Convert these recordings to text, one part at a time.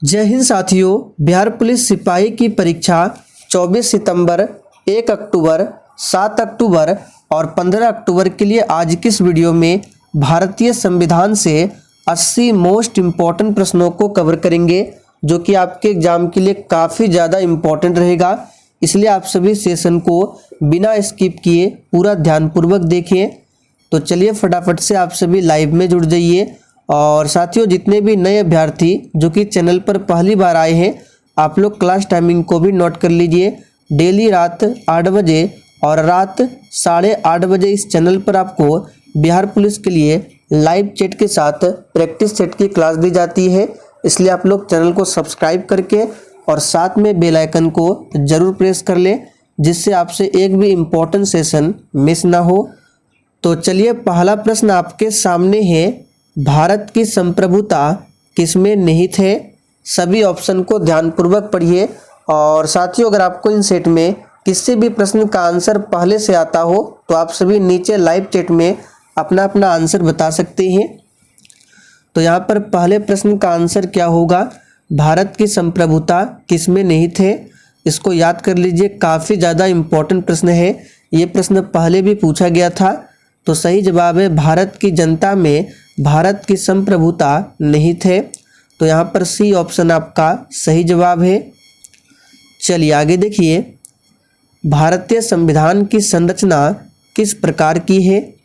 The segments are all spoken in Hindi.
जय हिंद साथियों। बिहार पुलिस सिपाही की परीक्षा 24 सितंबर, 1 अक्टूबर, 7 अक्टूबर और 15 अक्टूबर के लिए आज की इस वीडियो में भारतीय संविधान से 80 मोस्ट इम्पॉर्टेंट प्रश्नों को कवर करेंगे, जो कि आपके एग्जाम के लिए काफ़ी ज़्यादा इम्पॉर्टेंट रहेगा। इसलिए आप सभी सेशन को बिना स्किप किए पूरा ध्यानपूर्वक देखें। तो चलिए फटाफट से आप सभी लाइव में जुड़ जाइए। और साथियों, जितने भी नए अभ्यर्थी जो कि चैनल पर पहली बार आए हैं, आप लोग क्लास टाइमिंग को भी नोट कर लीजिए। डेली रात 8 बजे और रात 8:30 बजे इस चैनल पर आपको बिहार पुलिस के लिए लाइव चैट के साथ प्रैक्टिस सेट की क्लास दी जाती है। इसलिए आप लोग चैनल को सब्सक्राइब करके और साथ में बेल आइकन को ज़रूर प्रेस कर लें, जिससे आपसे एक भी इम्पोर्टेंट सेशन मिस ना हो। तो चलिए, पहला प्रश्न आपके सामने है, भारत की संप्रभुता किसमें निहित है? सभी ऑप्शन को ध्यानपूर्वक पढ़िए। और साथियों, अगर आपको इन सेट में किसी भी प्रश्न का आंसर पहले से आता हो तो आप सभी नीचे लाइव चैट में अपना अपना आंसर बता सकते हैं। तो यहाँ पर पहले प्रश्न का आंसर क्या होगा? भारत की संप्रभुता किसमें निहित है? इसको याद कर लीजिए, काफ़ी ज़्यादा इम्पोर्टेंट प्रश्न है। ये प्रश्न पहले भी पूछा गया था। तो सही जवाब है, भारत की जनता में भारत की संप्रभुता निहित है। तो यहाँ पर सी ऑप्शन आपका सही जवाब है। चलिए आगे देखिए, भारतीय संविधान की संरचना किस प्रकार की है?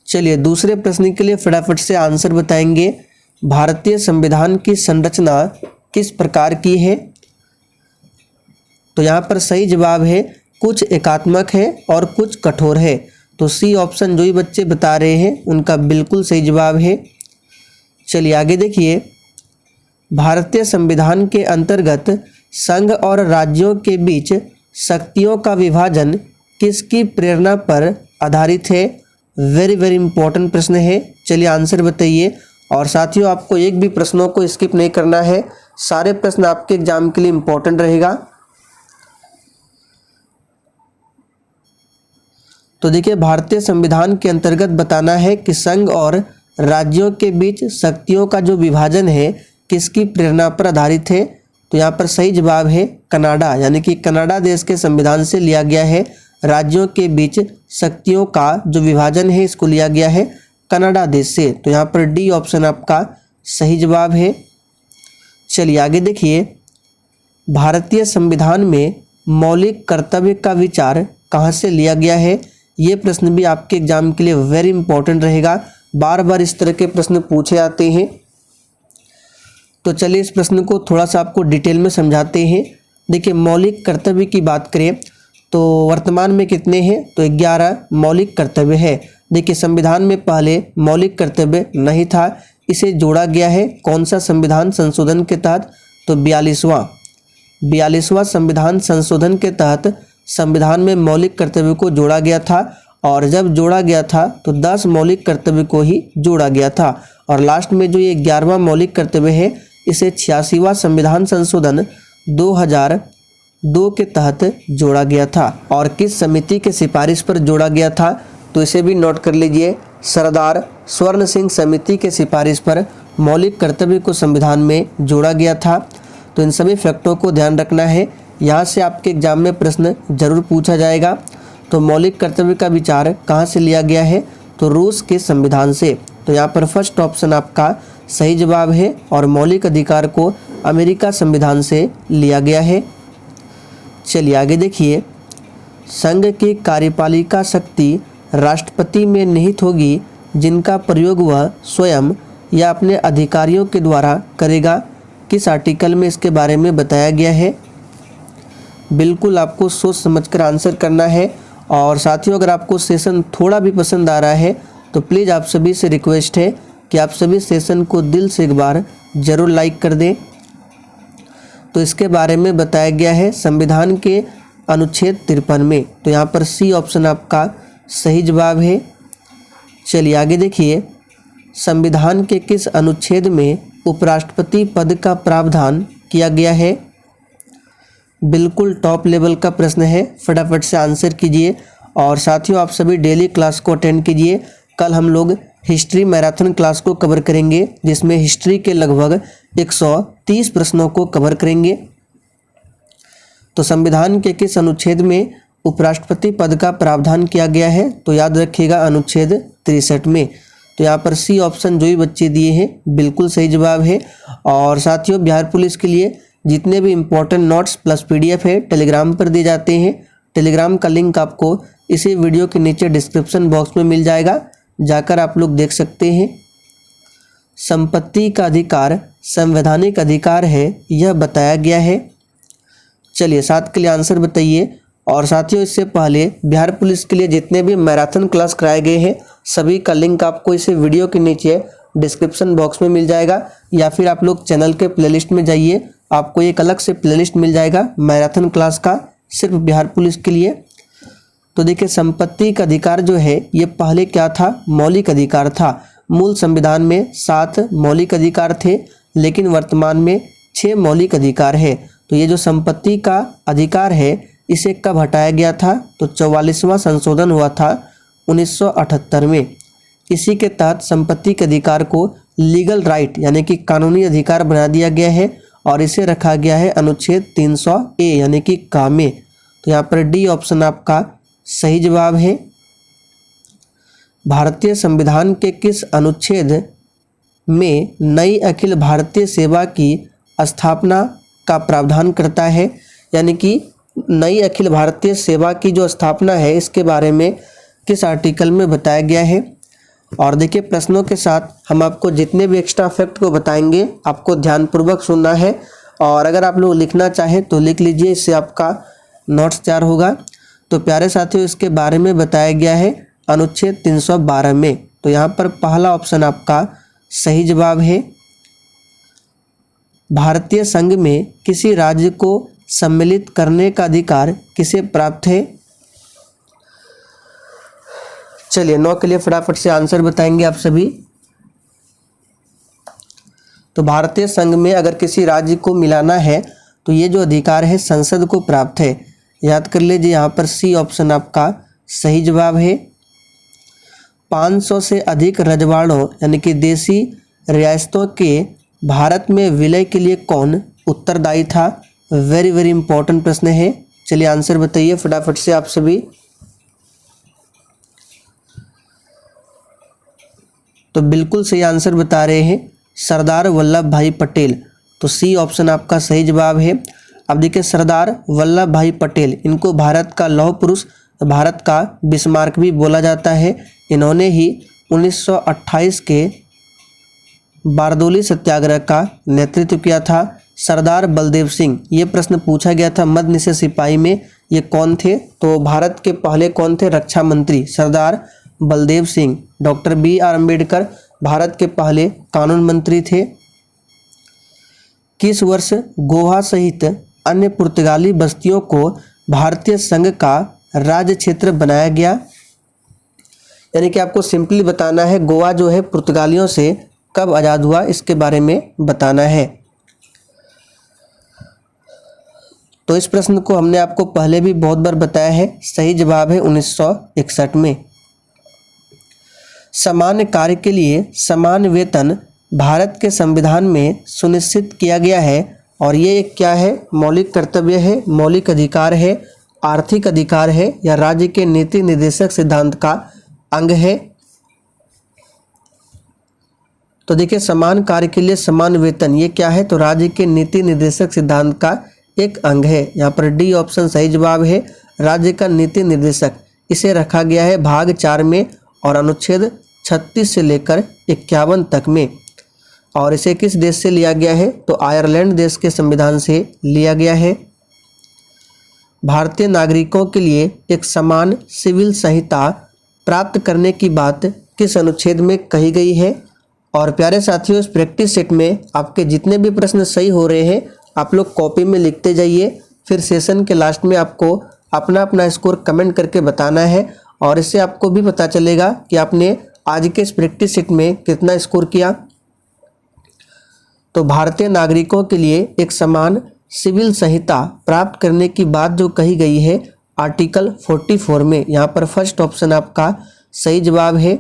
चलिए दूसरे प्रश्न के लिए फटाफट से आंसर बताएंगे। भारतीय संविधान की संरचना किस प्रकार की है? तो यहाँ पर सही जवाब है, कुछ एकात्मक है और कुछ कठोर है। तो सी ऑप्शन जो ही बच्चे बता रहे हैं उनका बिल्कुल सही जवाब है। चलिए आगे देखिए, भारतीय संविधान के अंतर्गत संघ और राज्यों के बीच शक्तियों का विभाजन किसकी प्रेरणा पर आधारित है? वेरी वेरी इंपॉर्टेंट प्रश्न है। चलिए आंसर बताइए। और साथियों, आपको एक भी प्रश्नों को स्किप नहीं करना है, सारे प्रश्न आपके एग्जाम के लिए इम्पोर्टेंट रहेगा। तो देखिए, भारतीय संविधान के अंतर्गत बताना है कि संघ और राज्यों के बीच शक्तियों का जो विभाजन है किसकी प्रेरणा पर आधारित है? तो यहाँ पर सही जवाब है कनाडा, यानी कि कनाडा देश के संविधान से लिया गया है। राज्यों के बीच शक्तियों का जो विभाजन है इसको लिया गया है कनाडा देश से। तो यहाँ पर डी ऑप्शन आपका सही जवाब है। चलिए आगे देखिए, भारतीय संविधान में मौलिक कर्तव्य का विचार कहाँ से लिया गया है? ये प्रश्न भी आपके एग्जाम के लिए वेरी इंपॉर्टेंट रहेगा। बार बार इस तरह के प्रश्न पूछे आते हैं। तो चलिए इस प्रश्न को थोड़ा सा आपको डिटेल में समझाते हैं। देखिए, मौलिक कर्तव्य की बात करें तो वर्तमान में कितने हैं? तो 11 मौलिक कर्तव्य है। देखिए, संविधान में पहले मौलिक कर्तव्य नहीं था, इसे जोड़ा गया है कौन सा संविधान संशोधन के तहत? तो 42वां संविधान संशोधन के तहत संविधान में मौलिक कर्तव्य को जोड़ा गया था। और जब जोड़ा गया था तो 10 मौलिक कर्तव्य को ही जोड़ा गया था। और लास्ट में जो ये 11वां मौलिक कर्तव्य है, इसे 86वां संविधान संशोधन 2002 के तहत जोड़ा गया था। और किस समिति के सिफारिश पर जोड़ा गया था? तो इसे भी नोट कर लीजिए, सरदार स्वर्ण सिंह समिति के सिफारिश पर मौलिक कर्तव्य को संविधान में जोड़ा गया था। तो इन सभी फैक्टों को ध्यान रखना है, यहाँ से आपके एग्जाम में प्रश्न जरूर पूछा जाएगा। तो मौलिक कर्तव्य का विचार कहाँ से लिया गया है? तो रूस के संविधान से। तो यहाँ पर फर्स्ट ऑप्शन आपका सही जवाब है। और मौलिक अधिकार को अमेरिका संविधान से लिया गया है। चलिए आगे देखिए, संघ की कार्यपालिका शक्ति राष्ट्रपति में निहित होगी, जिनका प्रयोग वह स्वयं या अपने अधिकारियों के द्वारा करेगा। किस आर्टिकल में इसके बारे में बताया गया है? बिल्कुल आपको सोच समझकर आंसर करना है। और साथियों, अगर आपको सेशन थोड़ा भी पसंद आ रहा है तो प्लीज़ आप सभी से रिक्वेस्ट है कि आप सभी सेशन को दिल से एक बार ज़रूर लाइक कर दें। तो इसके बारे में बताया गया है संविधान के अनुच्छेद 53 में। तो यहाँ पर सी ऑप्शन आपका सही जवाब है। चलिए आगे देखिए, संविधान के किस अनुच्छेद में उपराष्ट्रपति पद का प्रावधान किया गया है? बिल्कुल टॉप लेवल का प्रश्न है, फटाफट से आंसर कीजिए। और साथियों, आप सभी डेली क्लास को अटेंड कीजिए। कल हम लोग हिस्ट्री मैराथन क्लास को कवर करेंगे, जिसमें हिस्ट्री के लगभग 130 प्रश्नों को कवर करेंगे। तो संविधान के किस अनुच्छेद में उपराष्ट्रपति पद का प्रावधान किया गया है? तो याद रखिएगा अनुच्छेद 63 में। तो यहाँ पर सी ऑप्शन जो भी बच्चे दिए हैं बिल्कुल सही जवाब है। और साथियों, बिहार पुलिस के लिए जितने भी इम्पोर्टेंट नोट्स प्लस PDF है टेलीग्राम पर दिए जाते हैं। टेलीग्राम का लिंक आपको इसी वीडियो के नीचे डिस्क्रिप्शन बॉक्स में मिल जाएगा, जाकर आप लोग देख सकते हैं। संपत्ति का अधिकार संवैधानिक अधिकार है, यह बताया गया है। चलिए 7 के लिए आंसर बताइए। और साथियों, इससे पहले बिहार पुलिस के लिए जितने भी मैराथन क्लास कराए गए हैं सभी का लिंक आपको इस वीडियो के नीचे डिस्क्रिप्शन बॉक्स में मिल जाएगा, या फिर आप लोग चैनल के प्लेलिस्ट में जाइए, आपको एक अलग से प्लेलिस्ट मिल जाएगा मैराथन क्लास का सिर्फ बिहार पुलिस के लिए। तो देखिए, संपत्ति का अधिकार जो है ये पहले क्या था? मौलिक अधिकार था। मूल संविधान में 7 मौलिक अधिकार थे, लेकिन वर्तमान में 6 मौलिक अधिकार है। तो ये जो संपत्ति का अधिकार है इसे कब हटाया गया था? तो 44वां संशोधन हुआ था 1978 में। इसी के तहत संपत्ति के अधिकार को लीगल राइट यानी कि कानूनी अधिकार बना दिया गया है, और इसे रखा गया है अनुच्छेद 300A यानी कि का में। तो यहाँ पर डी ऑप्शन आपका सही जवाब है। भारतीय संविधान के किस अनुच्छेद में नई अखिल भारतीय सेवा की स्थापना का प्रावधान करता है? यानी कि नई अखिल भारतीय सेवा की जो स्थापना है इसके बारे में किस आर्टिकल में बताया गया है? और देखिए, प्रश्नों के साथ हम आपको जितने भी एक्स्ट्रा फैक्ट को बताएंगे आपको ध्यानपूर्वक सुनना है, और अगर आप लोग लिखना चाहें तो लिख लीजिए, इससे आपका नोट्स तैयार होगा। तो प्यारे साथियों, इसके बारे में बताया गया है अनुच्छेद 312 में। तो यहाँ पर पहला ऑप्शन आपका सही जवाब है। भारतीय संघ में किसी राज्य को सम्मिलित करने का अधिकार किसे प्राप्त है? चलिए 9 के लिए फटाफट से आंसर बताएंगे आप सभी। तो भारतीय संघ में अगर किसी राज्य को मिलाना है तो ये जो अधिकार है संसद को प्राप्त है। याद कर लीजिए, यहाँ पर सी ऑप्शन आपका सही जवाब है। 500 से अधिक रजवाड़ों यानी कि देसी रियासतों के भारत में विलय के लिए कौन उत्तरदायी था? वेरी वेरी इंपॉर्टेंट प्रश्न है। चलिए आंसर बताइए फटाफट से आप सभी। तो बिल्कुल सही आंसर बता रहे हैं सरदार वल्लभ भाई पटेल। तो सी ऑप्शन आपका सही जवाब है। अब देखिए, सरदार वल्लभ भाई पटेल, इनको भारत का लौह पुरुष, भारत का बिस्मार्क भी बोला जाता है। इन्होंने ही 1928 के बारदोली सत्याग्रह का नेतृत्व किया था। सरदार बलदेव सिंह, ये प्रश्न पूछा गया था मद्य निषेध सिपाही में, ये कौन थे? तो भारत के पहले कौन थे? रक्षा मंत्री सरदार बलदेव सिंह। डॉक्टर BR अम्बेडकर भारत के पहले कानून मंत्री थे। किस वर्ष गोवा सहित अन्य पुर्तगाली बस्तियों को भारतीय संघ का राज्य क्षेत्र बनाया गया? यानी कि आपको सिंपली बताना है गोवा जो है पुर्तगालियों से कब आज़ाद हुआ, इसके बारे में बताना है। तो इस प्रश्न को हमने आपको पहले भी बहुत बार बताया है। सही जवाब है 1961 में। समान कार्य के लिए समान वेतन भारत के संविधान में सुनिश्चित किया गया है, और ये एक क्या है? मौलिक कर्तव्य है, मौलिक अधिकार है, आर्थिक अधिकार है, या राज्य के नीति निर्देशक सिद्धांत का अंग है? तो देखिए, समान कार्य के लिए समान वेतन, ये क्या है? तो राज्य के नीति निर्देशक सिद्धांत का एक अंग है। यहाँ पर डी ऑप्शन सही जवाब है। राज्य का नीति निर्देशक, इसे रखा गया है भाग 4 में और अनुच्छेद 36 से लेकर 51 तक में। और इसे किस देश से लिया गया है? तो आयरलैंड देश के संविधान से लिया गया है। भारतीय नागरिकों के लिए एक समान सिविल संहिता प्राप्त करने की बात किस अनुच्छेद में कही गई है? और प्यारे साथियों, इस प्रैक्टिस सेट में आपके जितने भी प्रश्न सही हो रहे हैं आप लोग कॉपी में लिखते जाइए। फिर सेशन के लास्ट में आपको अपना अपना स्कोर कमेंट करके बताना है, और इससे आपको भी पता चलेगा कि आपने आज के इस प्रैक्टिस सेट में कितना स्कोर किया। तो भारतीय नागरिकों के लिए एक समान सिविल संहिता प्राप्त करने की बात जो कही गई है आर्टिकल 44 में, यहाँ पर फर्स्ट ऑप्शन आपका सही जवाब है।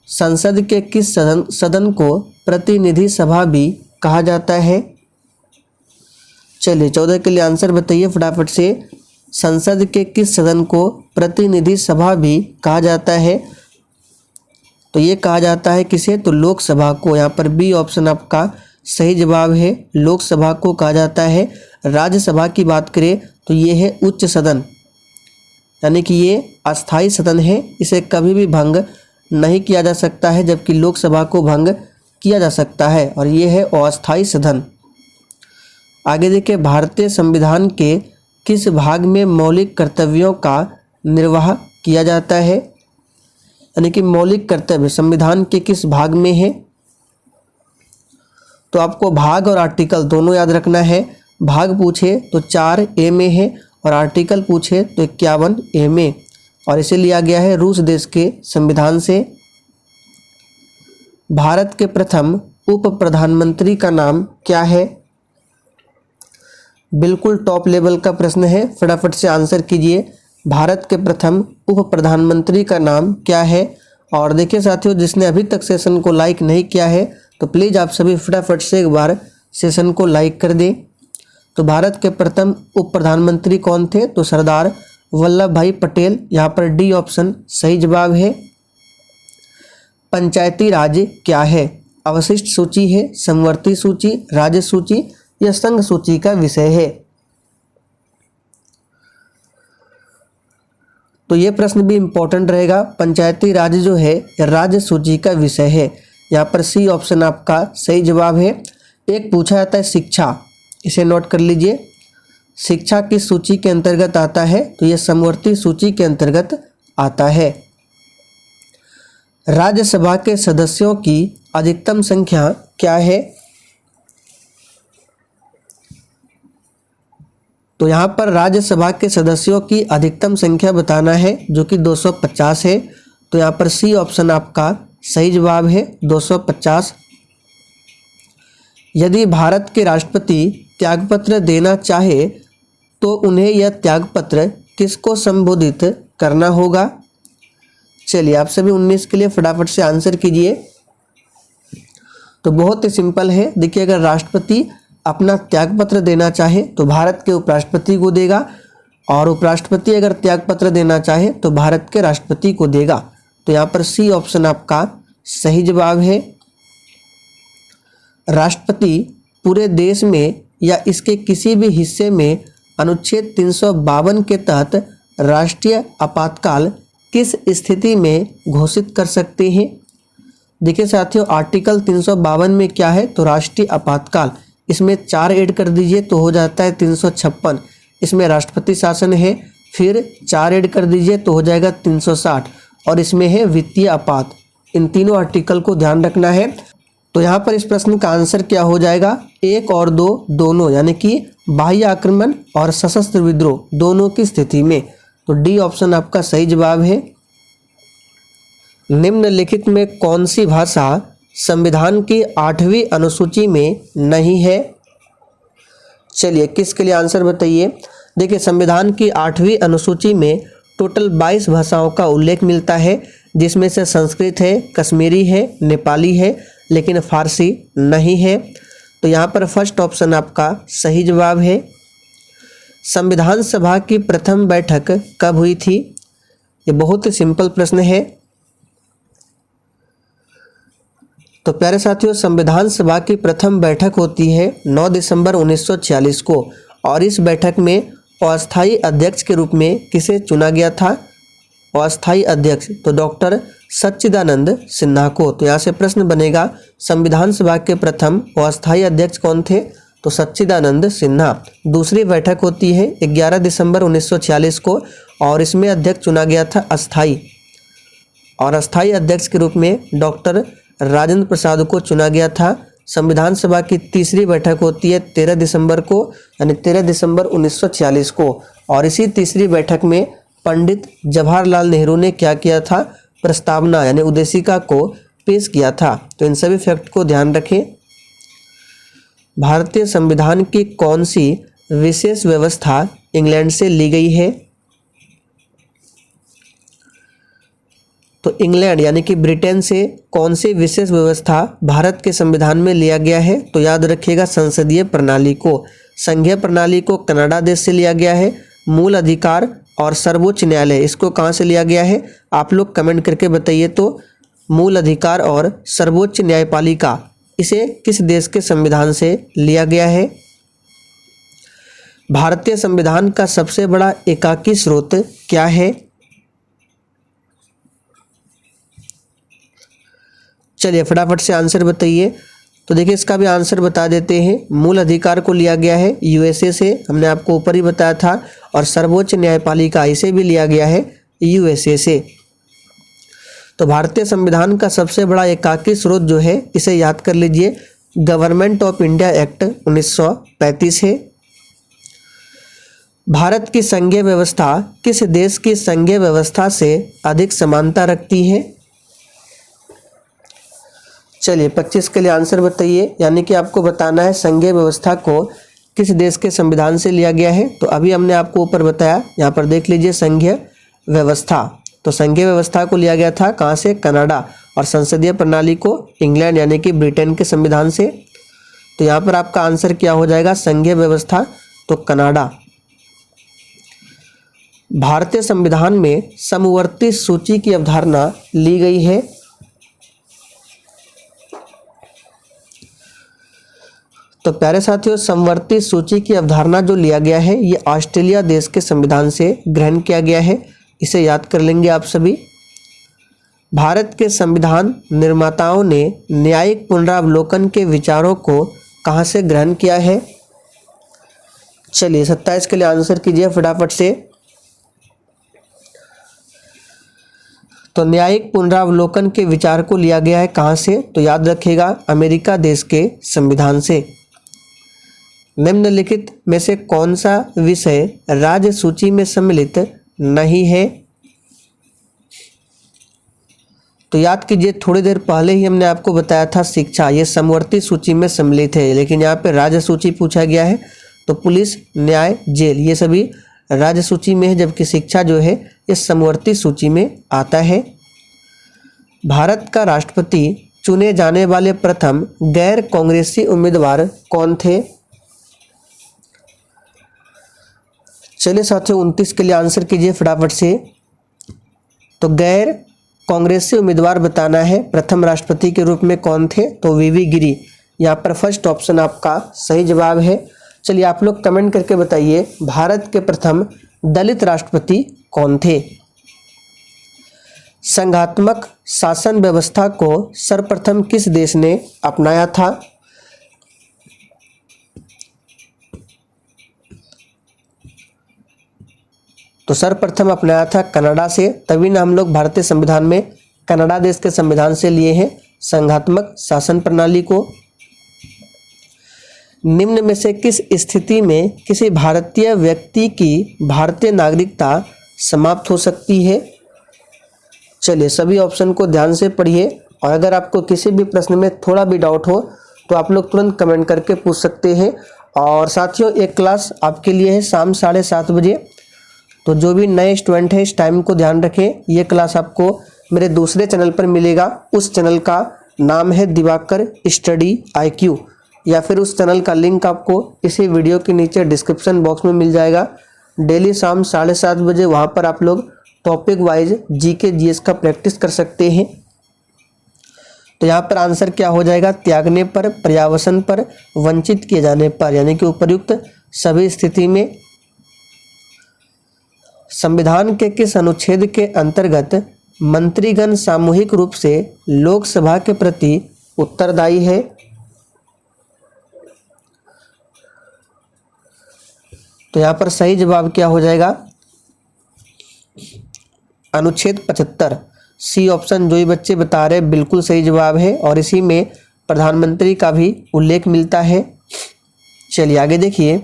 संसद के किस सदन को प्रतिनिधि सभा भी कहा जाता है? चलिए 14 के लिए आंसर बताइए फटाफट से। संसद के किस सदन को प्रतिनिधि सभा भी कहा जाता है? तो ये कहा जाता है किसे? तो लोकसभा को। यहाँ पर बी ऑप्शन आपका सही जवाब है, लोकसभा को कहा जाता है। राज्यसभा की बात करें तो ये है उच्च सदन, यानी कि ये अस्थाई सदन है, इसे कभी भी भंग नहीं किया जा सकता है, जबकि लोकसभा को भंग किया जा सकता है और ये है अस्थाई सदन। आगे देखिए, भारतीय संविधान के किस भाग में मौलिक कर्तव्यों का निर्वाह किया जाता है? यानी कि मौलिक कर्तव्य संविधान के किस भाग में है? तो आपको भाग और आर्टिकल दोनों याद रखना है। भाग पूछे तो 4A में है और आर्टिकल पूछे तो 51A में, और इसे लिया गया है रूस देश के संविधान से। भारत के प्रथम उप प्रधानमंत्री का नाम क्या है? बिल्कुल टॉप लेवल का प्रश्न है, फटाफट से आंसर कीजिए। भारत के प्रथम उप प्रधानमंत्री का नाम क्या है? और देखिए साथियों, जिसने अभी तक सेशन को लाइक नहीं किया है तो प्लीज़ आप सभी फटाफट से एक बार सेशन को लाइक कर दें। तो भारत के प्रथम उप प्रधानमंत्री कौन थे? तो सरदार वल्लभ भाई पटेल। यहाँ पर डी ऑप्शन सही जवाब है। पंचायती राज क्या है? अवशिष्ट सूची है, समवर्ती सूची, राज्य सूची या संघ सूची का विषय है? तो ये प्रश्न भी इम्पोर्टेंट रहेगा। पंचायती राज जो है राज्य सूची का विषय है। यहाँ पर सी ऑप्शन आपका सही जवाब है। एक पूछा जाता है शिक्षा, इसे नोट कर लीजिए। शिक्षा किस सूची के अंतर्गत आता है? तो ये समवर्ती सूची के अंतर्गत आता है। राज्यसभा के सदस्यों की अधिकतम संख्या क्या है? तो यहाँ पर राज्यसभा के सदस्यों की अधिकतम संख्या बताना है, जो कि 250 है। तो यहाँ पर सी ऑप्शन आपका सही जवाब है, 250। यदि भारत के राष्ट्रपति त्यागपत्र देना चाहे तो उन्हें यह त्यागपत्र किसको संबोधित करना होगा? चलिए आप सभी 19 के लिए फटाफट से आंसर कीजिए। तो बहुत ही सिंपल है। देखिए, अगर राष्ट्रपति अपना त्यागपत्र देना चाहे तो भारत के उपराष्ट्रपति को देगा, और उपराष्ट्रपति अगर त्यागपत्र देना चाहे तो भारत के राष्ट्रपति को देगा। तो यहाँ पर सी ऑप्शन आपका सही जवाब है। राष्ट्रपति पूरे देश में या इसके किसी भी हिस्से में अनुच्छेद 352 के तहत राष्ट्रीय आपातकाल किस स्थिति में घोषित कर सकते हैं? देखिए साथियों, आर्टिकल 352 में क्या है? तो राष्ट्रीय आपातकाल। इसमें 4 ऐड कर दीजिए तो हो जाता है 356। इसमें राष्ट्रपति शासन है, फिर 4 ऐड कर दीजिए तो हो जाएगा 360, और इसमें है वित्तीय आपात। इन तीनों आर्टिकल को ध्यान रखना है। तो यहाँ पर इस प्रश्न का आंसर क्या हो जाएगा? 1 और 2 दोनों, यानी कि बाह्य आक्रमण और सशस्त्र विद्रोह दोनों की स्थिति में। तो डी ऑप्शन आपका सही जवाब है। निम्नलिखित में कौन सी भाषा संविधान की 8वीं अनुसूची में नहीं है? चलिए किसके लिए आंसर बताइए। देखिए, संविधान की 8वीं अनुसूची में टोटल 22 भाषाओं का उल्लेख मिलता है, जिसमें से संस्कृत है, कश्मीरी है, नेपाली है, लेकिन फारसी नहीं है। तो यहाँ पर फर्स्ट ऑप्शन आपका सही जवाब है। संविधान सभा की प्रथम बैठक कब हुई थी? ये बहुत ही सिंपल प्रश्न है। तो प्यारे साथियों, संविधान सभा की प्रथम बैठक होती है 9 दिसंबर 1946 को, और इस बैठक में अस्थायी अध्यक्ष के रूप में किसे चुना गया था? अस्थायी अध्यक्ष तो डॉक्टर सच्चिदानंद सिन्हा को। तो यहाँ से प्रश्न बनेगा, संविधान सभा के प्रथम अस्थायी अध्यक्ष कौन थे? तो सच्चिदानंद सिन्हा। दूसरी बैठक होती है 11 दिसंबर 1946 को, और इसमें अध्यक्ष चुना गया था अस्थायी, और अस्थायी अध्यक्ष के रूप में डॉक्टर राजेंद्र प्रसाद को चुना गया था। संविधान सभा की तीसरी बैठक होती है 13 दिसंबर को, यानी 13 दिसंबर 1946 को, और इसी तीसरी बैठक में पंडित जवाहरलाल नेहरू ने क्या किया था? प्रस्तावना यानी उद्देशिका को पेश किया था। तो इन सभी फैक्ट को ध्यान रखें। भारतीय संविधान की कौन सी विशेष व्यवस्था इंग्लैंड से ली गई है? तो इंग्लैंड यानी कि ब्रिटेन से कौन सी विशेष व्यवस्था भारत के संविधान में लिया गया है? तो याद रखिएगा संसदीय प्रणाली को। संघीय प्रणाली को कनाडा देश से लिया गया है। मूल अधिकार और सर्वोच्च न्यायालय इसको कहाँ से लिया गया है? आप लोग कमेंट करके बताइए। तो मूल अधिकार और सर्वोच्च न्यायपालिका इसे किस देश के संविधान से लिया गया है? भारतीय संविधान का सबसे बड़ा एकाकी स्रोत क्या है? चलिए फटाफट से आंसर बताइए। तो देखिए इसका भी आंसर बता देते हैं। मूल अधिकार को लिया गया है यूएसए से, हमने आपको ऊपर ही बताया था, और सर्वोच्च न्यायपालिका इसे भी लिया गया है यूएसए से। तो भारतीय संविधान का सबसे बड़ा एकाकी स्रोत जो है इसे याद कर लीजिए, गवर्नमेंट ऑफ इंडिया एक्ट 1935 है। भारत की संघीय व्यवस्था किस देश की संघीय व्यवस्था से अधिक समानता रखती है? चलिए 25 के लिए आंसर बताइए। यानी कि आपको बताना है संघीय व्यवस्था को किस देश के संविधान से लिया गया है। तो अभी हमने आपको ऊपर बताया, यहाँ पर देख लीजिए संघीय व्यवस्था। तो संघीय व्यवस्था को लिया गया था कहाँ से? कनाडा। और संसदीय प्रणाली को इंग्लैंड यानी कि ब्रिटेन के संविधान से। तो यहाँ पर आपका आंसर क्या हो जाएगा? संघीय व्यवस्था तो कनाडा। भारतीय संविधान में समवर्ती सूची की अवधारणा ली गई है। तो प्यारे साथियों, समवर्ती सूची की अवधारणा जो लिया गया है ये ऑस्ट्रेलिया देश के संविधान से ग्रहण किया गया है। इसे याद कर लेंगे आप सभी। भारत के संविधान निर्माताओं ने न्यायिक पुनरावलोकन के विचारों को कहां से ग्रहण किया है? चलिए 27 के लिए आंसर कीजिए फटाफट से। तो न्यायिक पुनरावलोकन के विचार को लिया गया है कहां से? तो याद रखिएगा अमेरिका देश के संविधान से। निम्नलिखित में से कौन सा विषय राज्य सूची में सम्मिलित नहीं है? तो याद कीजिए थोड़ी देर पहले ही हमने आपको बताया था शिक्षा ये समवर्ती सूची में सम्मिलित है, लेकिन यहाँ पे राज्य सूची पूछा गया है। तो पुलिस, न्याय, जेल ये सभी राज्य सूची में है, जबकि शिक्षा जो है ये समवर्ती सूची में आता है। भारत का राष्ट्रपति चुने जाने वाले प्रथम गैर कांग्रेसी उम्मीदवार कौन थे? चलिए साथियों 29 के लिए आंसर कीजिए फटाफट से। तो गैर कांग्रेसी उम्मीदवार बताना है प्रथम राष्ट्रपति के रूप में कौन थे? तो वीवी गिरी। यहाँ पर फर्स्ट ऑप्शन आपका सही जवाब है। चलिए आप लोग कमेंट करके बताइए भारत के प्रथम दलित राष्ट्रपति कौन थे? संघात्मक शासन व्यवस्था को सर्वप्रथम किस देश ने अपनाया था? तो सर्वप्रथम अपनाया था कनाडा से, तभी ना हम लोग भारतीय संविधान में कनाडा देश के संविधान से लिए हैं संघात्मक शासन प्रणाली को। निम्न में से किस स्थिति में किसी भारतीय व्यक्ति की भारतीय नागरिकता समाप्त हो सकती है? चलिए सभी ऑप्शन को ध्यान से पढ़िए, और अगर आपको किसी भी प्रश्न में थोड़ा भी डाउट हो तो आप लोग तुरंत कमेंट करके पूछ सकते हैं। और साथियों एक क्लास आपके लिए है शाम 7:30 बजे। तो जो भी नए स्टूडेंट है इस टाइम को ध्यान रखें। ये क्लास आपको मेरे दूसरे चैनल पर मिलेगा। उस चैनल का नाम है दिवाकर स्टडी IQ, या फिर उस चैनल का लिंक आपको इसी वीडियो के नीचे डिस्क्रिप्शन बॉक्स में मिल जाएगा। डेली शाम 7:30 बजे वहाँ पर आप लोग टॉपिक वाइज GK GS का प्रैक्टिस कर सकते हैं। तो यहाँ पर आंसर क्या हो जाएगा? त्यागने पर, पर्यावसन पर, वंचित किए जाने पर, यानी कि उपर्युक्त सभी स्थिति में। संविधान के किस अनुच्छेद के अंतर्गत मंत्रीगण सामूहिक रूप से लोकसभा के प्रति उत्तरदायी है? तो यहाँ पर सही जवाब क्या हो जाएगा? अनुच्छेद 75। सी ऑप्शन जो ही बच्चे बता रहे बिल्कुल सही जवाब है, और इसी में प्रधानमंत्री का भी उल्लेख मिलता है। चलिए आगे देखिए,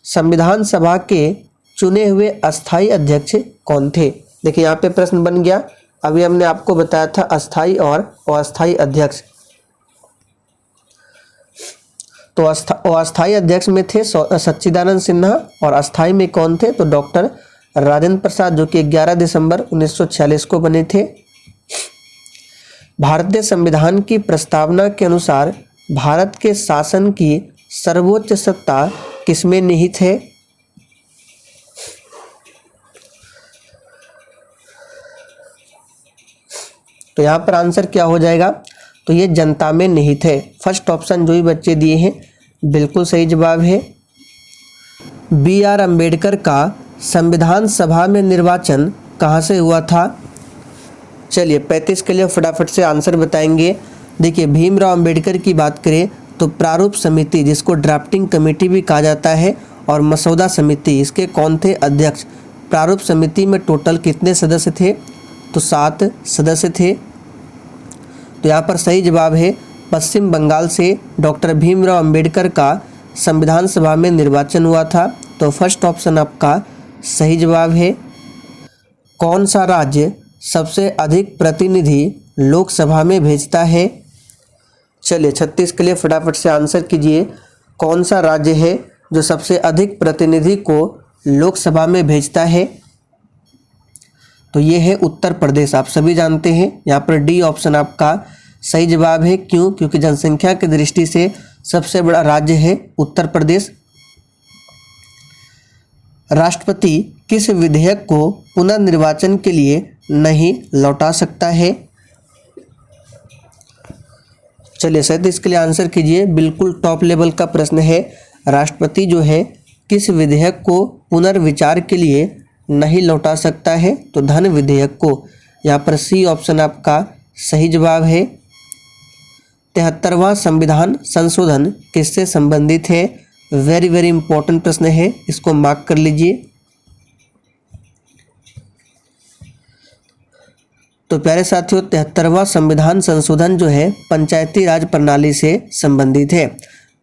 संविधान सभा के चुने हुए अस्थाई अध्यक्ष कौन थे? देखिए यहाँ पे प्रश्न बन गया। अभी हमने आपको बताया था अस्थाई और अस्थाई अध्यक्ष। तो अस्थाई अध्यक्ष में थे सच्चिदानंद सिन्हा, और अस्थाई में कौन थे? तो डॉक्टर राजेंद्र प्रसाद, जो कि 11 दिसंबर 1946 को बने थे। भारतीय संविधान की प्रस्तावना के अनुसार भारत के शासन की सर्वोच्च सत्ता किसमें निहित है? तो यहाँ पर आंसर क्या हो जाएगा? तो ये जनता में निहित है। फर्स्ट ऑप्शन जो भी बच्चे दिए हैं बिल्कुल सही जवाब है। BR अम्बेडकर का संविधान सभा में निर्वाचन कहाँ से हुआ था? चलिए 35 के लिए फटाफट से आंसर बताएंगे। देखिए भीमराव अम्बेडकर की बात करें तो प्रारूप समिति, जिसको ड्राफ्टिंग कमेटी भी कहा जाता है, और मसौदा समिति, इसके कौन थे अध्यक्ष? प्रारूप समिति में टोटल कितने सदस्य थे? तो 7 सदस्य थे। तो यहाँ पर सही जवाब है पश्चिम बंगाल से डॉक्टर भीमराव अम्बेडकर का संविधान सभा में निर्वाचन हुआ था। तो फर्स्ट ऑप्शन आपका सही जवाब है। कौन सा राज्य सबसे अधिक प्रतिनिधि लोकसभा में भेजता है? चलिए 36 के लिए फटाफट से आंसर कीजिए। कौन सा राज्य है जो सबसे अधिक प्रतिनिधि को लोकसभा में भेजता है? तो ये है उत्तर प्रदेश, आप सभी जानते हैं। यहाँ पर डी ऑप्शन आपका सही जवाब है। क्यों? क्योंकि जनसंख्या की दृष्टि से सबसे बड़ा राज्य है उत्तर प्रदेश। राष्ट्रपति किस विधेयक को पुनर्निर्वाचन के लिए नहीं लौटा सकता है? चलिए 37 के लिए आंसर कीजिए। बिल्कुल टॉप लेवल का प्रश्न है। राष्ट्रपति जो है किस विधेयक को पुनर्विचार के लिए नहीं लौटा सकता है? तो धन विधेयक को। यहाँ पर सी ऑप्शन आपका सही जवाब है। 73वां संविधान संशोधन किससे संबंधित है? वेरी वेरी इंपॉर्टेंट प्रश्न है, इसको मार्क कर लीजिए। तो प्यारे साथियों 73वां संविधान संशोधन जो है पंचायती राज प्रणाली से संबंधित है।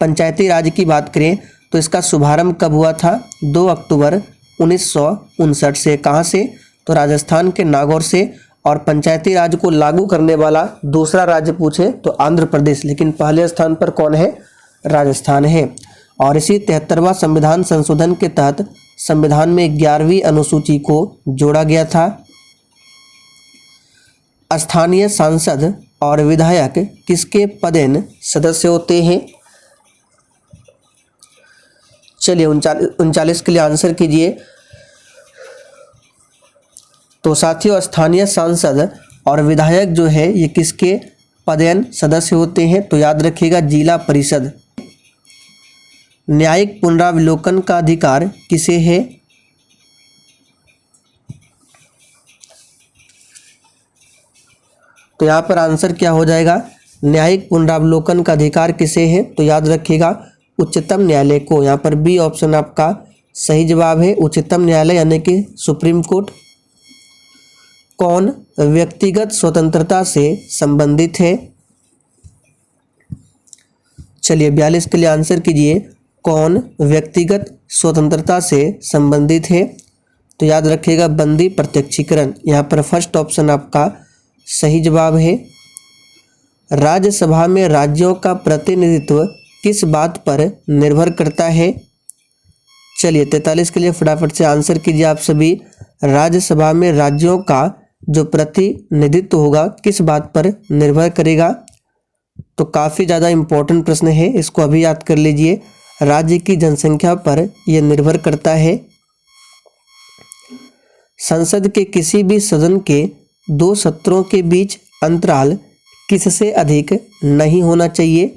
पंचायती राज की बात करें तो इसका शुभारंभ कब हुआ था? 2 अक्टूबर 1959 से। कहाँ से? तो राजस्थान के नागौर से। और पंचायती राज को लागू करने वाला दूसरा राज्य पूछे तो आंध्र प्रदेश, लेकिन पहले स्थान पर कौन है? राजस्थान है। और इसी 73वां संविधान संशोधन के तहत संविधान में 11वीं अनुसूची को जोड़ा गया था। स्थानीय सांसद और विधायक किसके पदेन सदस्य होते हैं? चलिए 39 के लिए आंसर कीजिए। तो साथियों स्थानीय सांसद और विधायक जो है ये किसके पदेन सदस्य होते हैं? तो याद रखिएगा जिला परिषद। न्यायिक पुनरावलोकन का अधिकार किसे है? तो यहाँ पर आंसर क्या हो जाएगा? न्यायिक पुनरावलोकन का अधिकार किसे है? तो याद रखिएगा उच्चतम न्यायालय को। यहाँ पर बी ऑप्शन आपका सही जवाब है। उच्चतम न्यायालय यानी कि सुप्रीम कोर्ट। कौन व्यक्तिगत स्वतंत्रता से संबंधित है? चलिए 42 के लिए आंसर कीजिए। कौन व्यक्तिगत स्वतंत्रता से संबंधित है? तो याद रखिएगा बंदी प्रत्यक्षीकरण। यहाँ पर फर्स्ट ऑप्शन आपका सही जवाब है। राज्यसभा में राज्यों का प्रतिनिधित्व किस बात पर निर्भर करता है? चलिए 43 के लिए फटाफट से आंसर कीजिए आप सभी। राज्यसभा में राज्यों का जो प्रतिनिधित्व होगा किस बात पर निर्भर करेगा? तो काफ़ी ज़्यादा इम्पोर्टेंट प्रश्न है, इसको अभी याद कर लीजिए। राज्य की जनसंख्या पर यह निर्भर करता है। संसद के किसी भी सदन के 2 सत्रों के बीच अंतराल किससे अधिक नहीं होना चाहिए?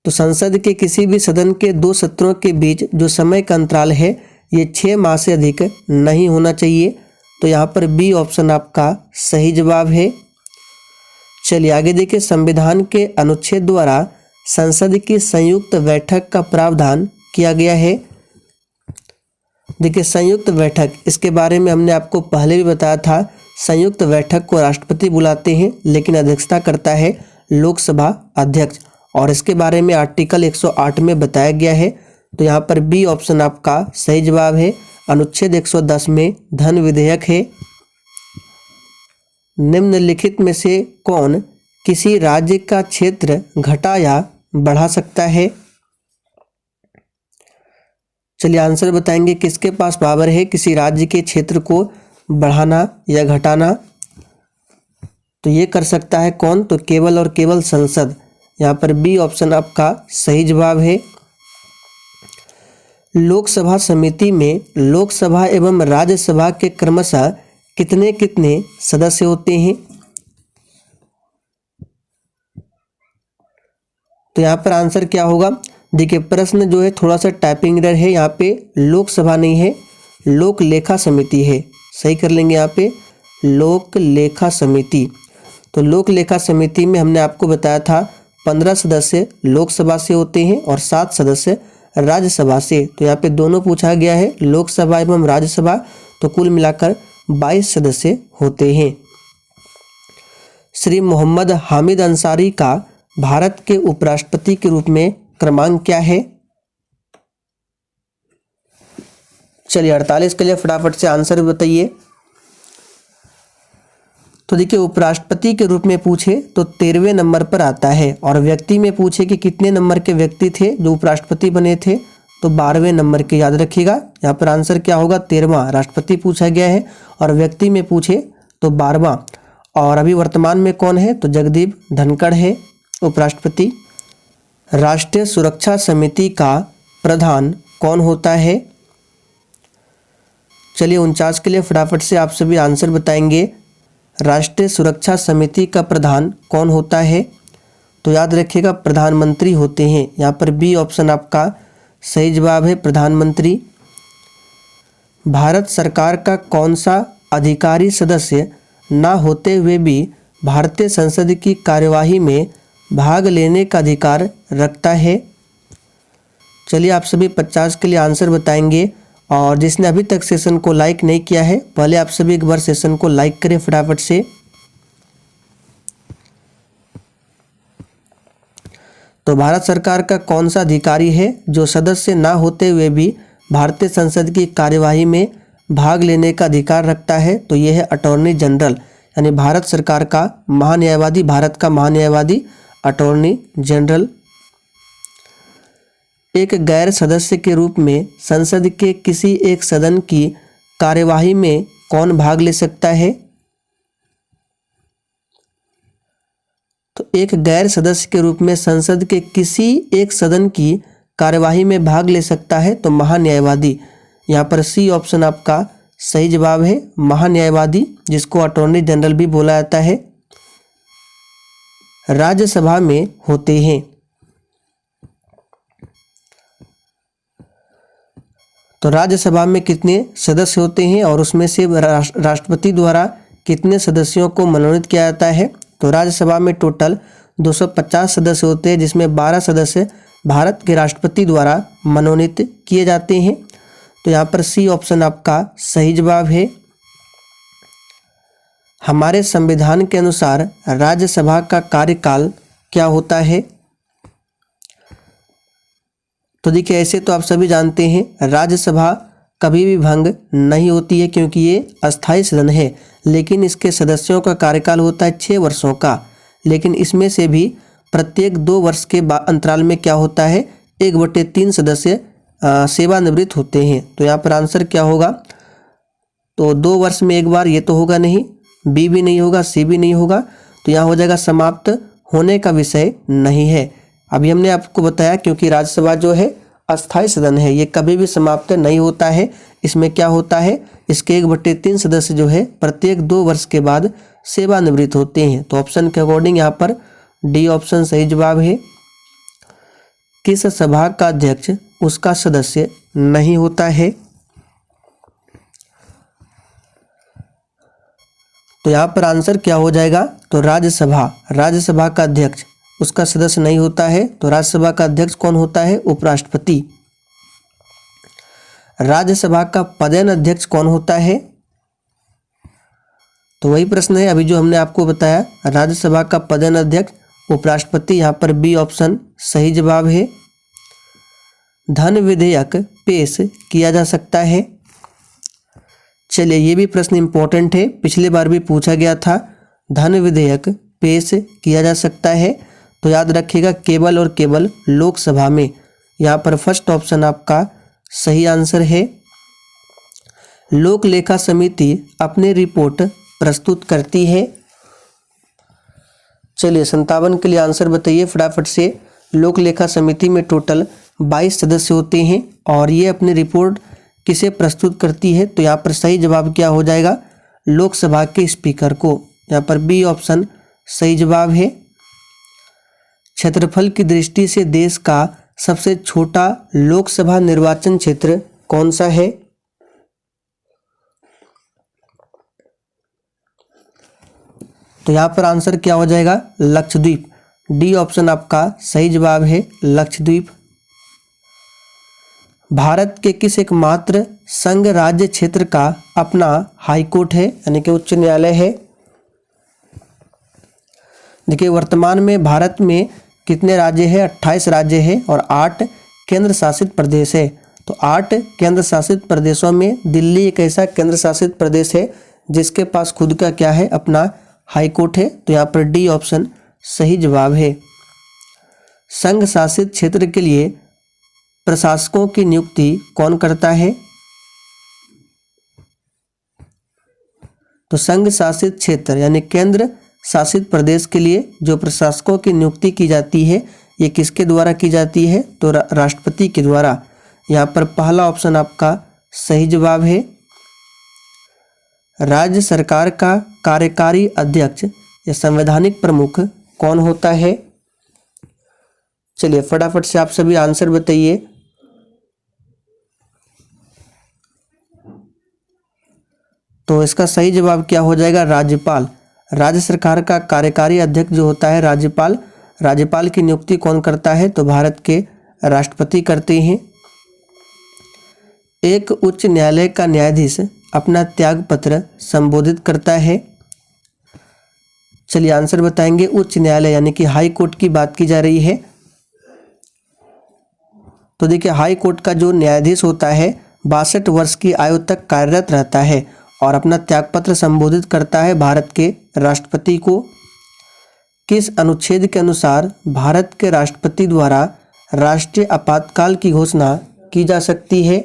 तो संसद के किसी भी सदन के 2 सत्रों के बीच जो समय का अंतराल है ये 6 माह से अधिक नहीं होना चाहिए। तो यहाँ पर बी ऑप्शन आपका सही जवाब है। चलिए आगे देखिए। संविधान के अनुच्छेद द्वारा संसद की संयुक्त बैठक का प्रावधान किया गया है। देखिए संयुक्त बैठक, इसके बारे में हमने आपको पहले भी बताया था। संयुक्त बैठक को राष्ट्रपति बुलाते हैं लेकिन अध्यक्षता करता है लोकसभा अध्यक्ष, और इसके बारे में आर्टिकल 108 में बताया गया है। तो यहाँ पर बी ऑप्शन आपका सही जवाब है। अनुच्छेद 110 में धन विधेयक है। निम्नलिखित में से कौन किसी राज्य का क्षेत्र घटा या बढ़ा सकता है? चलिए आंसर बताएंगे। किसके पास पावर है किसी राज्य के क्षेत्र को बढ़ाना या घटाना, तो ये कर सकता है कौन? तो केवल और केवल संसद। यहाँ पर बी ऑप्शन आपका सही जवाब है। लोकसभा समिति में लोकसभा एवं राज्यसभा के क्रमशः कितने कितने सदस्य होते हैं? तो यहाँ पर आंसर क्या होगा? देखिए प्रश्न जो है थोड़ा सा टाइपिंग एरर है, यहाँ पे लोकसभा नहीं है, लोक लेखा समिति है। सही कर लेंगे यहाँ पे, लोक लेखा समिति। तो लोक लेखा समिति में हमने आपको बताया था 15 सदस्य लोकसभा से होते हैं और 7 सदस्य राज्यसभा से। तो यहाँ पे दोनों पूछा गया है, लोकसभा एवं राज्यसभा, तो कुल मिलाकर 22 सदस्य होते हैं। श्री मोहम्मद हामिद अंसारी का भारत के उपराष्ट्रपति के रूप में क्रमांक क्या है? चलिए 48 के लिए फटाफट से आंसर बताइए। तो देखिए उपराष्ट्रपति के रूप में पूछे तो 13वें नंबर पर आता है, और व्यक्ति में पूछे कि कितने नंबर के व्यक्ति थे जो उपराष्ट्रपति बने थे, तो 12वें नंबर के। याद रखिएगा यहाँ पर आंसर क्या होगा? 13वां। राष्ट्रपति पूछा गया है और व्यक्ति में पूछे तो 12वां। और अभी वर्तमान में कौन है? तो जगदीप धनखड़ है उपराष्ट्रपति। राष्ट्रीय सुरक्षा समिति का प्रधान कौन होता है? चलिए 49 के लिए फटाफट से आप सभी आंसर बताएंगे। राष्ट्रीय सुरक्षा समिति का प्रधान कौन होता है? तो याद रखिएगा प्रधानमंत्री होते हैं। यहाँ पर बी ऑप्शन आपका सही जवाब है, प्रधानमंत्री। भारत सरकार का कौन सा अधिकारी सदस्य ना होते हुए भी भारतीय संसद की कार्यवाही में भाग लेने का अधिकार रखता है? चलिए आप सभी 50 के लिए आंसर बताएंगे, और जिसने अभी तक सेशन को लाइक नहीं किया है पहले आप सभी एक बार सेशन को लाइक करें फटाफट से। तो भारत सरकार का कौन सा अधिकारी है जो सदस्य ना होते हुए भी भारतीय संसद की कार्यवाही में भाग लेने का अधिकार रखता है? तो यह है अटॉर्नी जनरल, यानी भारत सरकार का महान्यायवादी, भारत का महान्यायवादी अटॉर्नी जनरल। एक गैर सदस्य के रूप में संसद के किसी एक सदन की कार्यवाही में कौन भाग ले सकता है? तो एक गैर सदस्य के रूप में संसद के किसी एक सदन की कार्यवाही में भाग ले सकता है, तो महान्यायवादी। यहाँ पर सी ऑप्शन आपका सही जवाब है, महान्यायवादी, जिसको अटॉर्नी जनरल भी बोला जाता है। राज्यसभा में होते हैं। तो राज्यसभा में कितने सदस्य होते हैं और उसमें से राष्ट्रपति द्वारा कितने सदस्यों को मनोनीत किया जाता है? तो राज्यसभा में टोटल 250 सदस्य होते हैं, जिसमें 12 सदस्य भारत के राष्ट्रपति द्वारा मनोनीत किए जाते हैं। तो यहाँ पर सी ऑप्शन आपका सही जवाब है। हमारे संविधान के अनुसार राज्यसभा का कार्यकाल क्या होता है? तो देखिए ऐसे तो आप सभी जानते हैं राज्यसभा कभी भी भंग नहीं होती है, क्योंकि ये अस्थायी सदन है, लेकिन इसके सदस्यों का कार्यकाल होता है 6 वर्षों का। लेकिन इसमें से भी प्रत्येक 2 वर्ष के अंतराल में क्या होता है? 1/3 सदस्य सेवानिवृत्त होते हैं। तो यहाँ पर आंसर क्या होगा? तो 2 वर्ष में एक बार, ये तो होगा नहीं, बी भी नहीं होगा, सी भी नहीं होगा, तो यहाँ हो जाएगा समाप्त होने का विषय नहीं है। अभी हमने आपको बताया क्योंकि राज्यसभा जो है अस्थायी सदन है, ये कभी भी समाप्त नहीं होता है। इसमें क्या होता है? इसके 1/3 सदस्य जो है प्रत्येक 2 वर्ष के बाद सेवानिवृत्त होते हैं। तो ऑप्शन के अकॉर्डिंग यहाँ पर डी ऑप्शन सही जवाब है। किस सभा का अध्यक्ष उसका सदस्य नहीं होता है? तो यहाँ पर आंसर क्या हो जाएगा? तो राज्यसभा, राज्यसभा का अध्यक्ष उसका सदस्य नहीं होता है। तो राज्यसभा का अध्यक्ष कौन होता है? उपराष्ट्रपति। राज्यसभा का पदेन अध्यक्ष कौन होता है? तो वही प्रश्न है अभी जो हमने आपको बताया, राज्यसभा का पदेन अध्यक्ष उपराष्ट्रपति। यहाँ पर बी ऑप्शन सही जवाब है। धन विधेयक पेश किया जा सकता है। चलिए ये भी प्रश्न इंपॉर्टेंट है, पिछले बार भी पूछा गया था। धन विधेयक पेश किया जा सकता है, तो याद रखिएगा केवल और केवल लोकसभा में। यहाँ पर फर्स्ट ऑप्शन आपका सही आंसर है। लोक लेखा समिति अपनी रिपोर्ट प्रस्तुत करती है? चलिए 57 के लिए आंसर बताइए फटाफट से। लोक लेखा समिति में टोटल 22 सदस्य होते हैं और ये अपनी रिपोर्ट किसे प्रस्तुत करती है? तो यहाँ पर सही जवाब क्या हो जाएगा? लोकसभा के स्पीकर को। यहाँ पर बी ऑप्शन सही जवाब है। क्षेत्रफल की दृष्टि से देश का सबसे छोटा लोकसभा निर्वाचन क्षेत्र कौन सा है? तो यहाँ पर आंसर क्या हो जाएगा? लक्षद्वीप। डी ऑप्शन आपका सही जवाब है, लक्षद्वीप। भारत के किस एकमात्र संघ राज्य क्षेत्र का अपना हाईकोर्ट है, यानी कि उच्च न्यायालय है? देखिए वर्तमान में भारत में कितने राज्य हैं? 28 राज्य हैं और 8 केंद्र शासित प्रदेश है। तो 8 केंद्र शासित प्रदेशों में दिल्ली एक ऐसा केंद्र शासित प्रदेश है जिसके पास खुद का क्या है? अपना हाईकोर्ट है। तो यहाँ पर डी ऑप्शन सही जवाब है। संघ शासित क्षेत्र के लिए प्रशासकों की नियुक्ति कौन करता है? तो संघ शासित क्षेत्र यानी केंद्र शासित प्रदेश के लिए जो प्रशासकों की नियुक्ति की जाती है, ये किसके द्वारा की जाती है? तो राष्ट्रपति के द्वारा। यहाँ पर पहला ऑप्शन आपका सही जवाब है। राज्य सरकार का कार्यकारी अध्यक्ष या संवैधानिक प्रमुख कौन होता है? चलिए फटाफट से आप सभी आंसर बताइए। तो इसका सही जवाब क्या हो जाएगा? राज्यपाल। राज्य सरकार का कार्यकारी अध्यक्ष जो होता है राज्यपाल, राज्यपाल की नियुक्ति कौन करता है? तो भारत के राष्ट्रपति करते हैं। एक उच्च न्यायालय का न्यायाधीश अपना त्याग पत्र संबोधित करता है। चलिए आंसर बताएंगे। उच्च न्यायालय यानी कि हाई कोर्ट की बात की जा रही है। तो देखिए हाई कोर्ट का जो न्यायाधीश होता है 62 वर्ष की आयु तक कार्यरत रहता है और अपना त्यागपत्र संबोधित करता है भारत के राष्ट्रपति को। किस अनुच्छेद के अनुसार भारत के राष्ट्रपति द्वारा राष्ट्रीय आपातकाल की घोषणा की जा सकती है?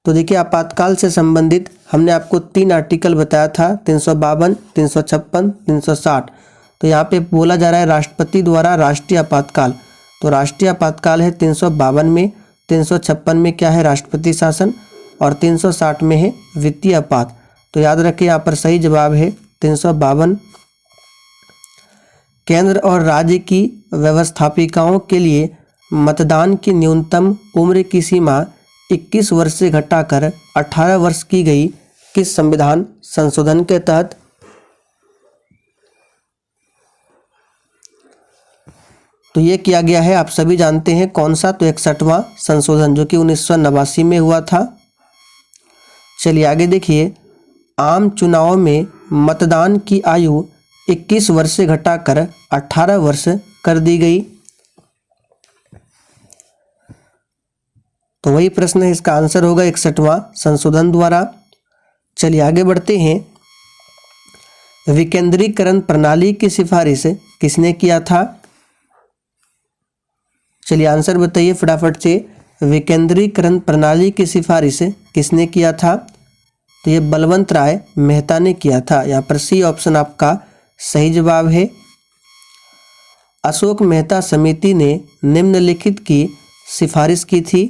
तो देखिए आपातकाल से संबंधित हमने आपको 3 आर्टिकल बताया था, 352, 356, 360। तो यहाँ पे बोला जा रहा है राष्ट्रपति द्वारा राष्ट्रीय आपातकाल। तो राष्ट्रीय आपातकाल है 352 में, 356 में क्या है? राष्ट्रपति शासन, और 360 में है वित्तीय आपात। तो याद रखिए यहाँ पर सही जवाब है 352। केंद्र और राज्य की व्यवस्थापिकाओं के लिए मतदान की न्यूनतम उम्र की सीमा 21 वर्ष से घटाकर 18 वर्ष की गई किस संविधान संशोधन के तहत? तो ये किया गया है, आप सभी जानते हैं कौन सा? तो 61वां संशोधन जो कि 1989 में हुआ था। चलिए आगे देखिए। आम चुनाव में मतदान की आयु 21 वर्ष से घटाकर 18 वर्ष कर दी गई। तो वही प्रश्न है, इसका आंसर होगा 61वां संशोधन द्वारा। चलिए आगे बढ़ते हैं। विकेंद्रीकरण प्रणाली की सिफारिश किसने किया था? चलिए आंसर बताइए फटाफट से। विकेंद्रीकरण प्रणाली की सिफारिश किसने किया था? तो ये बलवंत राय मेहता ने किया था। यहाँ पर सी ऑप्शन आपका सही जवाब है। अशोक मेहता समिति ने निम्नलिखित की सिफारिश की थी।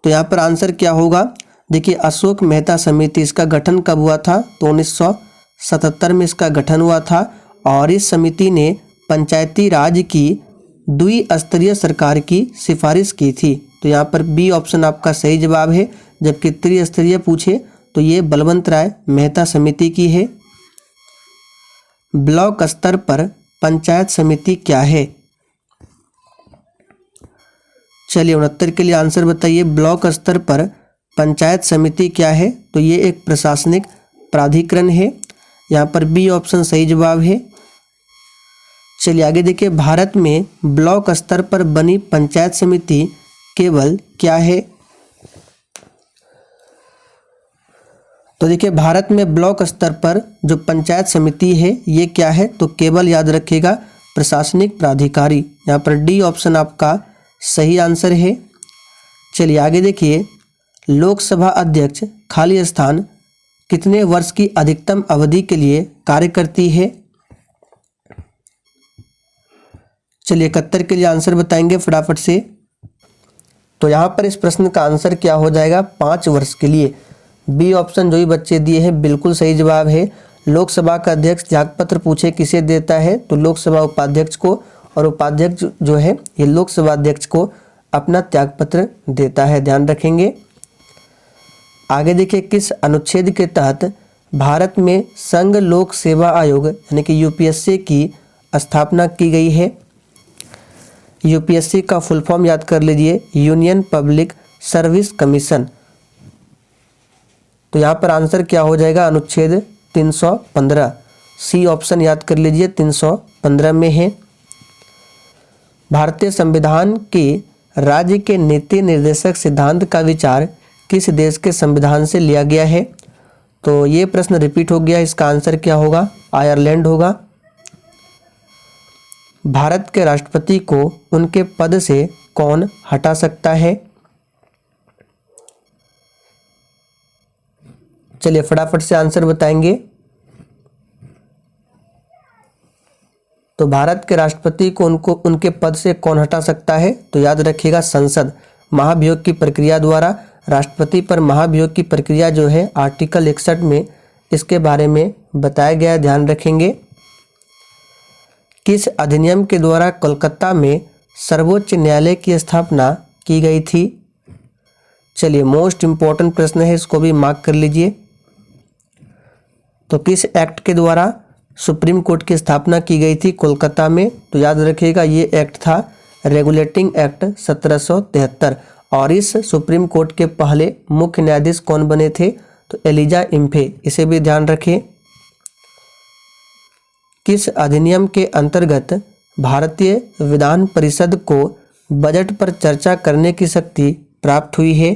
तो यहाँ पर आंसर क्या होगा? देखिए अशोक मेहता समिति, इसका गठन कब हुआ था? तो 1977 में इसका गठन हुआ था और इस समिति ने पंचायती राज की द्विस्तरीय सरकार की सिफारिश की थी। तो यहाँ पर बी ऑप्शन आपका सही जवाब है। जबकि त्रिस्तरीय पूछे तो ये बलवंत राय मेहता समिति की है। ब्लॉक स्तर पर पंचायत समिति क्या है? चलिए 69 के लिए आंसर बताइए। ब्लॉक स्तर पर पंचायत समिति क्या है? तो ये एक प्रशासनिक प्राधिकरण है। यहाँ पर बी ऑप्शन सही जवाब है। चलिए आगे देखिए। भारत में ब्लॉक स्तर पर बनी पंचायत समिति केवल क्या है? तो देखिए भारत में ब्लॉक स्तर पर जो पंचायत समिति है ये क्या है? तो केवल याद रखिएगा प्रशासनिक प्राधिकारी। यहाँ पर डी ऑप्शन आपका सही आंसर है। चलिए आगे देखिए, लोकसभा अध्यक्ष खाली स्थान कितने वर्ष की अधिकतम अवधि के लिए कार्य करती है? चलिए 71 के लिए आंसर बताएंगे फटाफट से। तो यहाँ पर इस प्रश्न का आंसर क्या हो जाएगा? 5 वर्ष के लिए। बी ऑप्शन जो ही बच्चे दिए हैं बिल्कुल सही जवाब है। लोकसभा का अध्यक्ष त्यागपत्र पूछे किसे देता है, तो लोकसभा उपाध्यक्ष को, और उपाध्यक्ष जो है ये लोकसभा अध्यक्ष को अपना त्यागपत्र देता है, ध्यान रखेंगे। आगे देखिए, किस अनुच्छेद के तहत भारत में संघ लोक सेवा आयोग यानी कि यूपीएससी की स्थापना की गई है? यूपीएससी का फुल फॉर्म याद कर लीजिए, यूनियन पब्लिक सर्विस कमीशन। तो यहाँ पर आंसर क्या हो जाएगा? अनुच्छेद 315। सी ऑप्शन याद कर लीजिए, 315 में है। भारतीय संविधान के राज्य के नीति निर्देशक सिद्धांत का विचार किस देश के संविधान से लिया गया है? तो ये प्रश्न रिपीट हो गया, इसका आंसर क्या होगा? आयरलैंड होगा। भारत के राष्ट्रपति को उनके पद से कौन हटा सकता है? चलिए फटाफट से आंसर बताएंगे। तो भारत के राष्ट्रपति को उनके पद से कौन हटा सकता है? तो याद रखिएगा, संसद। महाभियोग की प्रक्रिया द्वारा राष्ट्रपति पर महाभियोग की प्रक्रिया जो है आर्टिकल 61 में इसके बारे में बताया गया, ध्यान रखेंगे। किस अधिनियम के द्वारा कोलकाता में सर्वोच्च न्यायालय की स्थापना की गई थी? चलिए मोस्ट इम्पोर्टेंट प्रश्न है, इसको भी मार्क कर लीजिए। तो किस एक्ट के द्वारा सुप्रीम कोर्ट की स्थापना की गई थी कोलकाता में? तो याद रखिएगा, ये एक्ट था रेगुलेटिंग एक्ट 1773। और इस सुप्रीम कोर्ट के पहले मुख्य न्यायाधीश कौन बने थे? तो एलिजा इम्फे, इसे भी ध्यान रखें। किस अधिनियम के अंतर्गत भारतीय विधान परिषद को बजट पर चर्चा करने की शक्ति प्राप्त हुई है?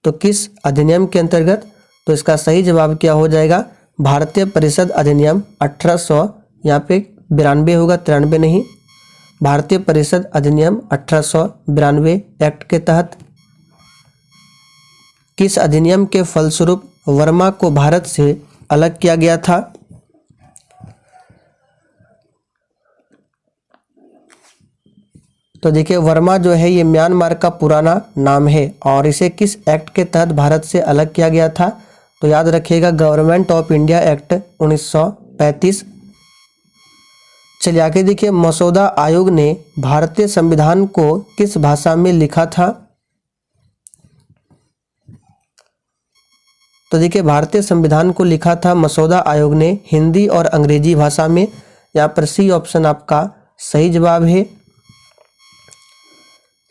तो किस अधिनियम के अंतर्गत? तो इसका सही जवाब क्या हो जाएगा? भारतीय परिषद अधिनियम 1800, यहाँ पे 92 होगा, 93 नहीं। भारतीय परिषद अधिनियम 1892 एक्ट के तहत। किस अधिनियम के फलस्वरूप वर्मा को भारत से अलग किया गया था? तो देखिए, वर्मा जो है ये म्यांमार का पुराना नाम है, और इसे किस एक्ट के तहत भारत से अलग किया गया था? तो याद रखिएगा, गवर्नमेंट ऑफ इंडिया एक्ट 1935। चलिए आगे देखिए, मसौदा आयोग ने भारतीय संविधान को किस भाषा में लिखा था? तो देखिए, भारतीय संविधान को लिखा था मसौदा आयोग ने हिंदी और अंग्रेजी भाषा में। यहाँ पर सी ऑप्शन आपका सही जवाब है।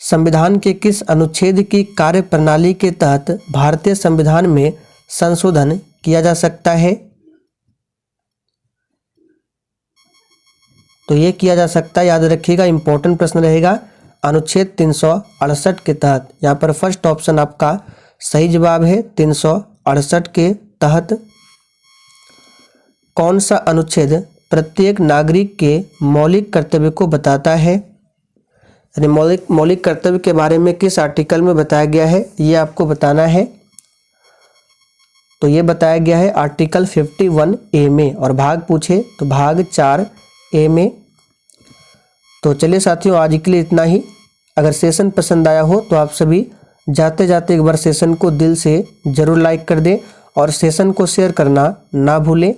संविधान के किस अनुच्छेद की कार्य प्रणाली के तहत भारतीय संविधान में संशोधन किया जा सकता है? तो ये किया जा सकता है, याद रखिएगा, इंपॉर्टेंट प्रश्न रहेगा, अनुच्छेद 368 के तहत। यहाँ पर फर्स्ट ऑप्शन आपका सही जवाब है, 368 के तहत। कौन सा अनुच्छेद प्रत्येक नागरिक के मौलिक कर्तव्य को बताता है? यानी मौलिक कर्तव्य के बारे में किस आर्टिकल में बताया गया है, ये आपको बताना है। तो ये बताया गया है आर्टिकल 51A में, और भाग पूछे तो भाग 4A में। तो चलिए साथियों, आज के लिए इतना ही। अगर सेशन पसंद आया हो तो आप सभी जाते जाते एक बार सेशन को दिल से ज़रूर लाइक कर दें, और सेशन को शेयर करना ना भूलें।